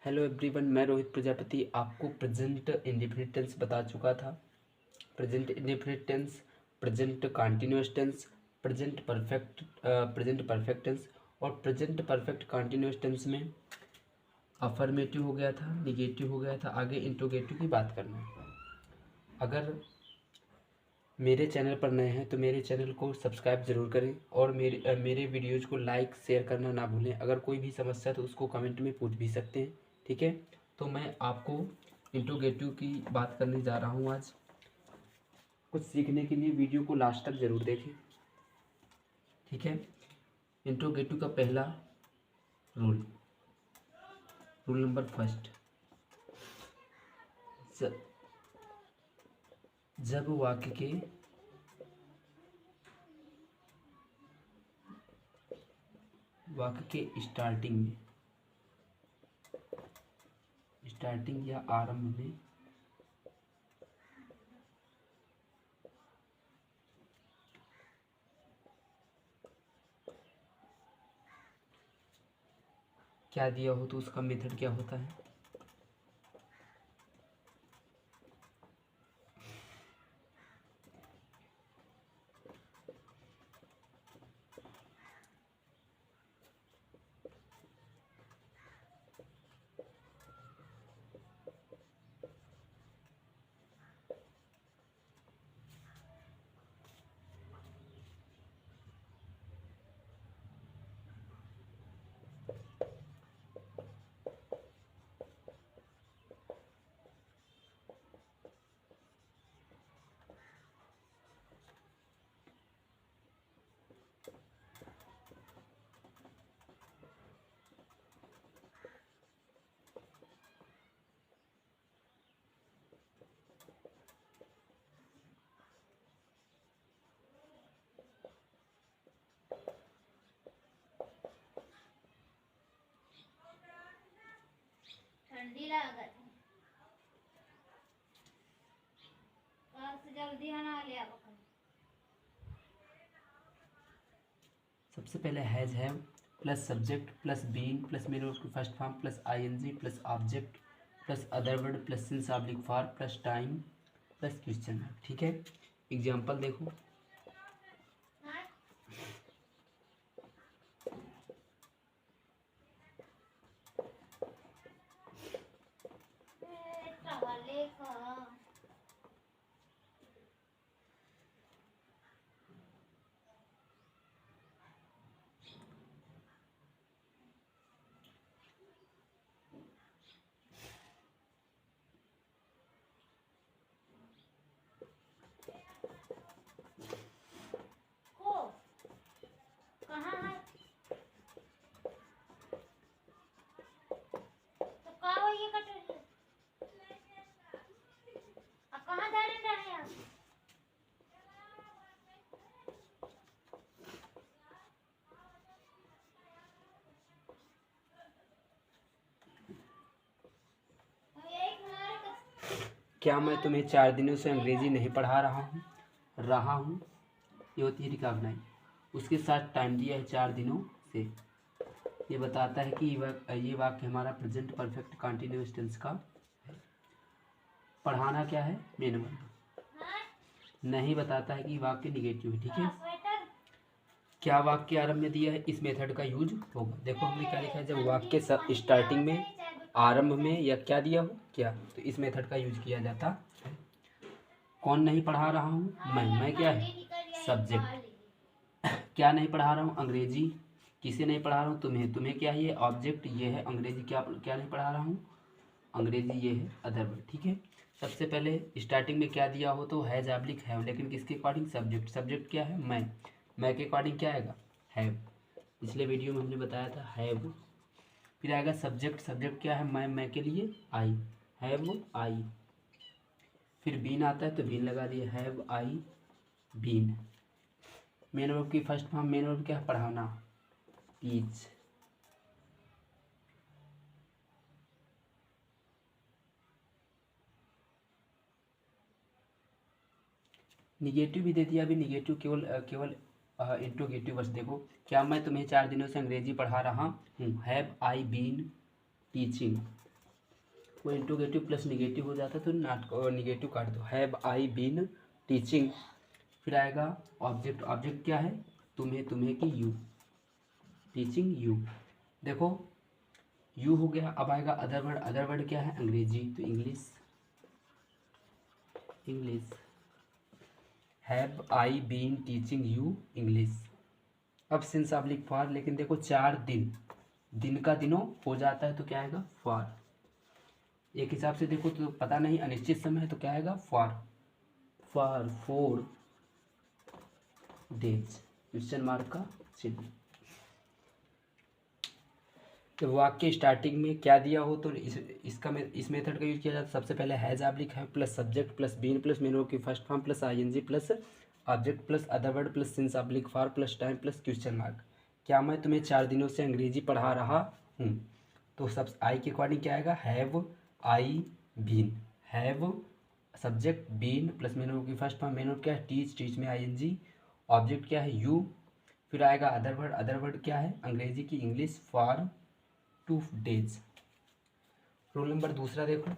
Hello everyone, मैं रोहित प्रजापति आपको present indefinite tense बता चुका था। Present indefinite tense, present continuous tense, present perfect tense और प्रेजेंट परफेक्ट कंटीन्यूअस टेंस में अफर्मेटिव हो गया था, निगेटिव हो गया था। आगे इंट्रोगेटिव की बात करना है। अगर मेरे चैनल पर नए हैं तो मेरे चैनल को सब्सक्राइब ज़रूर करें और मेरे वीडियोज़ को लाइक शेयर करना ना भूलें। अगर कोई भी समस्या तो उसको कमेंट में पूछ भी सकते हैं, ठीक है। तो मैं आपको इंट्रोगेटिव की बात करने जा रहा हूँ आज। कुछ सीखने के लिए वीडियो को लास्ट तक ज़रूर देखें, ठीक है। इंट्रोगेटिव का पहला रूल नंबर फर्स्ट, जब वाक्य के स्टार्टिंग या आरंभ में क्या दिया हो तो उसका मेथड क्या होता है। ठंडी लागत जल्दी हना लिया। सबसे पहले has have plus subject plus been plus main verb की first form plus ING plus object plus other word plus since oblique for plus time plus question, ठीक है। एग्जाम्पल देखो, क्या मैं तुम्हें 4 दिनों से अंग्रेजी नहीं पढ़ा रहा हूँ। ये होती है रिकॉग्नाइज। उसके साथ टाइम दिया है 4 दिनों से। ये बताता है कि ये वाक्य हमारा प्रेजेंट परफेक्ट कंटीन्यूअस टेंस का है। पढ़ाना क्या है, मेन वर्ब। नहीं बताता है कि वाक्य निगेटिव है, ठीक है। क्या वाक्य आरंभ में दिया है, इस मेथड का यूज होगा। देखो हमने क्या लिखा है, जब वाक्य स्टार्टिंग में, आरंभ में या क्या दिया हो क्या, तो इस मेथड का यूज किया जाता है। कौन नहीं पढ़ा रहा हूँ, मैं क्या है, सब्जेक्ट। क्या नहीं पढ़ा रहा हूँ, अंग्रेजी। किसे नहीं पढ़ा रहा हूँ, तुम्हें क्या है, ये ऑब्जेक्ट, ये है अंग्रेजी। क्या नहीं पढ़ा रहा हूँ, अंग्रेजी, ये है अदर वर्ड, ठीक है। सबसे पहले स्टार्टिंग में क्या दिया हो तो हैज ऑब्लिक हैव, लेकिन किसके अकॉर्डिंग, सब्जेक्ट क्या है, मैं के अकॉर्डिंग क्या आएगा, हैव। पिछले वीडियो में हमने बताया था हैव। फिर आएगा सब्जेक्ट क्या है, मैं के लिए आई, हैव आई। फिर बीन आता है तो बीन लगा दिया, have I been. Main verb की फर्स्ट फॉर्म, मेन वर्ब क्या है, पढ़ाना, टीच। निगेटिव भी दे दिया। अभी निगेटिव केवल इंट्रोगेटिव बस देखो, क्या मैं तुम्हें 4 दिनों से अंग्रेजी पढ़ा रहा हूँ, हैव आई बीन टीचिंग। वो इंट्रोगेटिव प्लस निगेटिव हो जाता है तो नॉट निगेटिव काट दो। हैव आई बीन टीचिंग, फिर आएगा ऑब्जेक्ट, ऑब्जेक्ट क्या है, तुम्हें, तुम्हें की यू, टीचिंग यू। देखो यू हो गया, अब आएगा अदर वर्ड, अदर वर्ड क्या है, अंग्रेजी, तो English, English. Have I been teaching you English. अब सिंस आप लिख फॉर, लेकिन देखो 4 दिन, दिन का दिनों हो जाता है तो क्या आएगा, फॉर। एक हिसाब से देखो तो पता नहीं अनिश्चित समय है तो क्या आएगा, for, for 4 days, question mark का चिन्ह। तो वाक्य स्टार्टिंग में क्या दिया हो तो इस मेथड का यूज किया जाता है। सबसे पहले हैज आप लिखा है plus subject plus been plus main verb की first form plus ING plus object plus other word plus since आप लिख for plus time plus question mark. क्या मैं तुम्हें 4 दिनों से अंग्रेजी पढ़ा रहा हूँ, तो सब आई के अकॉर्डिंग क्या आएगा, have I been, have subject been plus main verb की फर्स्ट फॉर्म, मेन वर्ब क्या है, टीच, टीच में आईएनजी, ऑब्जेक्ट क्या है यू, फिर आएगा अदर वर्ड, अदर वर्ड क्या है अंग्रेजी की English, for 2 days. Roll number दूसरा देखो,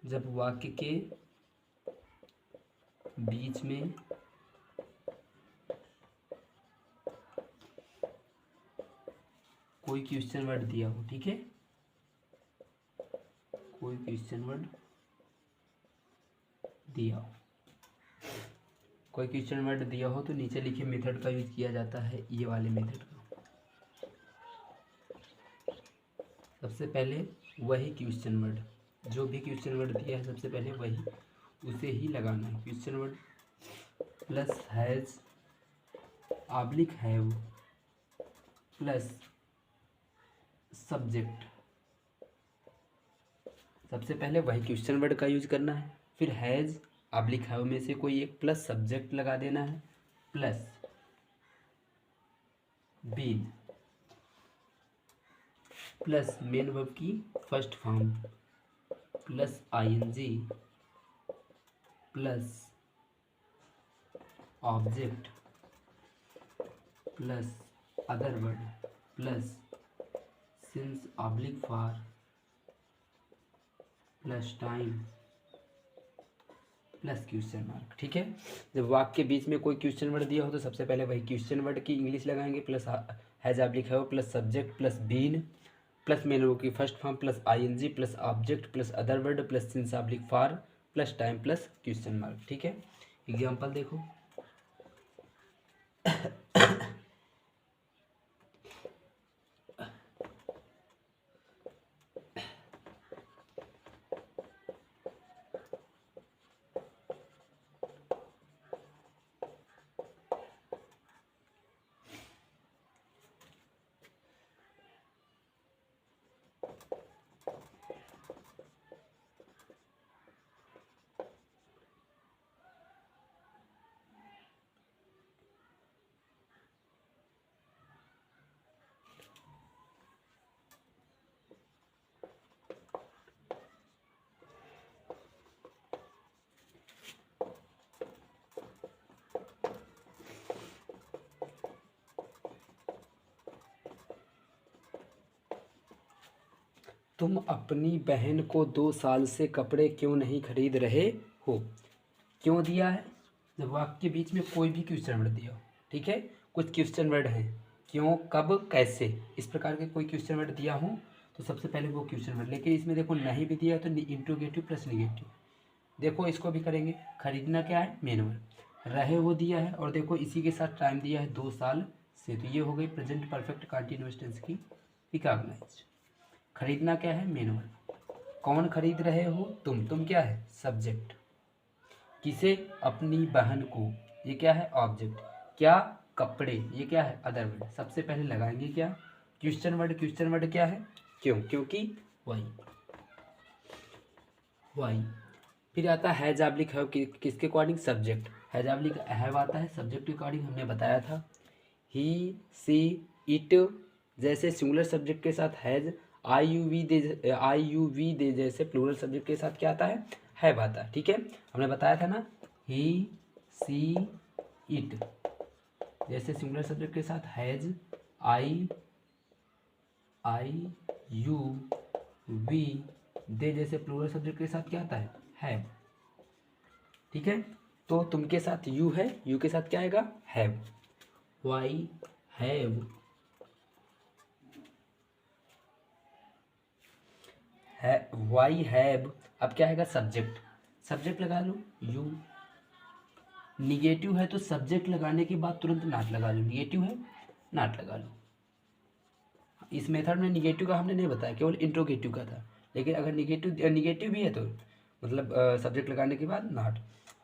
जब वाक्य के बीच में कोई क्वेश्चन वर्ड दिया हो, ठीक है, कोई क्वेश्चन वर्ड दिया हो, कोई क्वेश्चन वर्ड दिया हो तो नीचे लिखे मेथड का यूज किया जाता है, ये वाले मेथड का। सबसे पहले वही क्वेश्चन वर्ड, जो भी क्वेश्चन वर्ड दिया है सबसे पहले वही, उसे ही लगाना है। Question word plus has oblique have plus subject, सबसे पहले वही क्वेश्चन वर्ड का यूज करना है, फिर हैज ऑब्लिक हैव में से कोई एक प्लस सब्जेक्ट लगा देना है, plus been plus main verb की first form plus ING plus object plus other word plus since oblique for plus time plus question mark, ठीक है। जब वाक्य के बीच में कोई क्वेश्चन वर्ड दिया हो तो सबसे पहले वही क्वेश्चन वर्ड की इंग्लिश लगाएंगे, plus has oblique have plus subject plus been plus main verb की first form plus ING plus object plus other word plus since oblique for plus time plus question mark, ठीक है। Example देखो, तुम अपनी बहन को 2 साल से कपड़े क्यों नहीं खरीद रहे हो, क्यों दिया है, जब वाक्य के बीच में कोई भी क्वेश्चन वर्ड दिया हो, ठीक है, कुछ क्वेश्चन वर्ड हैं, क्यों, कब, कैसे, इस प्रकार के कोई क्वेश्चन वर्ड दिया हो तो सबसे पहले वो क्वेश्चन वर्ड, लेकिन इसमें देखो नहीं भी दिया है तो इंट्रोगेटिव प्लस निगेटिव। देखो इसको भी करेंगे, खरीदना क्या है मेन वर्ड, रहे वो दिया है, और देखो इसी के साथ टाइम दिया है 2 साल से, तो ये हो गई प्रेजेंट परफेक्ट कंटीन्यूअस टेंस की रिकॉग्नाइज्ड। खरीदना क्या है मेन वर्ड, कौन खरीद रहे हो, तुम क्या है सब्जेक्ट, किसे, अपनी बहन को, ये क्या है ऑब्जेक्ट, क्या, कपड़े, ये क्या है अदर वर्ड। सबसे पहले लगाएंगे क्या क्वेश्चन वर्ड, क्वेश्चन वर्ड क्या है क्यों, क्योंकि वही वाई। फिर आता है हैज ऑब्लिक हैव किसके according, subject. Has oblique have आता है सब्जेक्ट के अकॉर्डिंग, हमने बताया था। ही सी इट जैसे सिंगुलर सब्जेक्ट के साथ हैज, आई यू वी दे जैसे प्लूरल सब्जेक्ट के साथ क्या आता है, हैव आता है। ठीक है, हमने बताया था ना, ही सी इट जैसे सिंगुलर सब्जेक्ट के साथ हैज, आई यू वी दे जैसे प्लूरल सब्जेक्ट के साथ क्या आता है, हैव। ठीक है, तो तुम के साथ यू है, यू के साथ क्या आएगा, have. Why have why have, अब क्या आएगा, सब्जेक्ट। सब्जेक्ट लगा लो यू, निगेटिव है तो सब्जेक्ट लगाने के बाद तुरंत नॉट लगा लो, निगेटिव है नॉट लगा लो। इस मेथड में निगेटिव का हमने नहीं बताया, केवल इंट्रोगेटिव का था। लेकिन अगर निगेटिव भी है तो मतलब सब्जेक्ट लगाने के बाद not.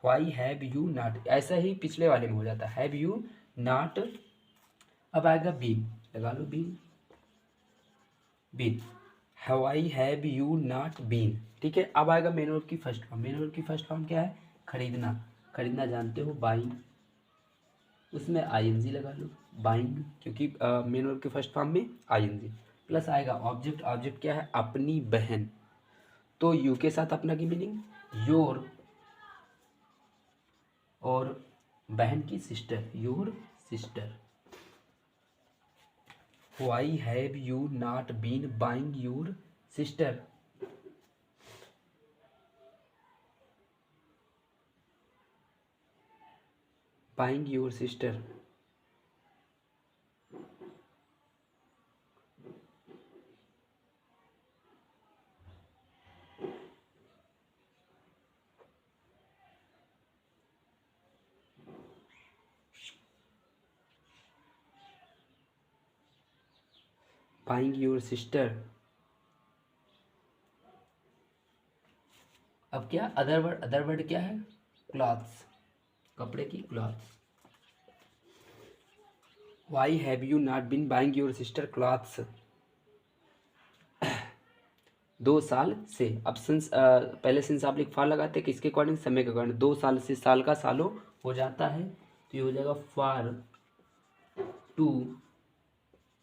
Y have you not, ऐसा ही पिछले वाले में हो जाता है, हैव यू नॉट। अब आएगा बीन, लगा लो been, been why have you not been. ठीक है, अब आएगा मेन वर्ब की फर्स्ट फॉर्म। मेन वर्ब की फर्स्ट फॉर्म क्या है, खरीदना। खरीदना जानते हो, बाइंग, उसमें आईएनजी लगा लो, बाइंग, क्योंकि मेन वर्ब के फर्स्ट फॉर्म में आईएनजी। प्लस आएगा ऑब्जेक्ट। ऑब्जेक्ट क्या है, अपनी बहन, तो यू के साथ अपना की मीनिंग योर, और बहन की sister, your sister. Why have you not been buying your sister. Buying your sister. Buying your sister. अब क्या अदर वर्ड, अदर वर्ड क्या है, क्लॉथ्स, कपड़े की clothes. Why have you not been buying your sister clothes. 2 साल से, अब since पहले सिंस आप लिख फॉर लगाते हैं किसके अकॉर्डिंग, समय के अकॉर्डिंग। 2 साल से साल का सालों हो जाता है, तो ये हो जाएगा for 2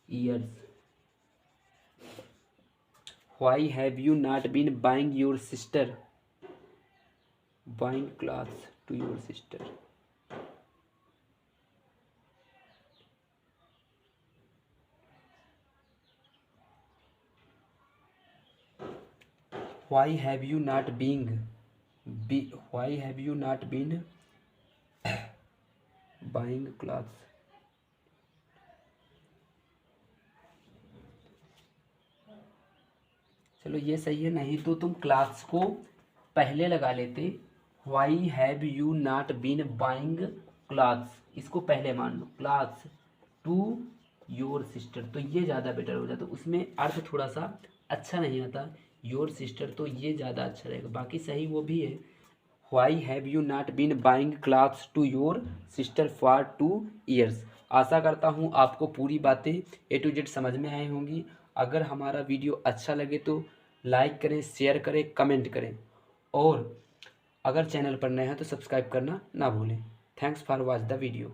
years। Why have you not been buying your sister buying clothes to your sister. Why have you not why have you not been buying clothes? चलो ये सही है, नहीं तो तुम क्लास को पहले लगा लेते, Why have you not been buying clothes, इसको पहले मान लो, क्लॉथ्स टू योर सिस्टर, तो ये ज़्यादा बेटर हो जाता, उसमें अर्थ थोड़ा सा अच्छा नहीं आता, योर सिस्टर, तो ये ज़्यादा अच्छा रहेगा। बाकी सही वो भी है, why have you not been buying clothes to your sister for 2 years। आशा करता हूँ आपको पूरी बातें A to Z समझ में आई होंगी। अगर हमारा वीडियो अच्छा लगे तो लाइक करें, शेयर करें, कमेंट करें, और अगर चैनल पर नए हैं तो सब्सक्राइब करना ना भूलें। Thanks for watch the video.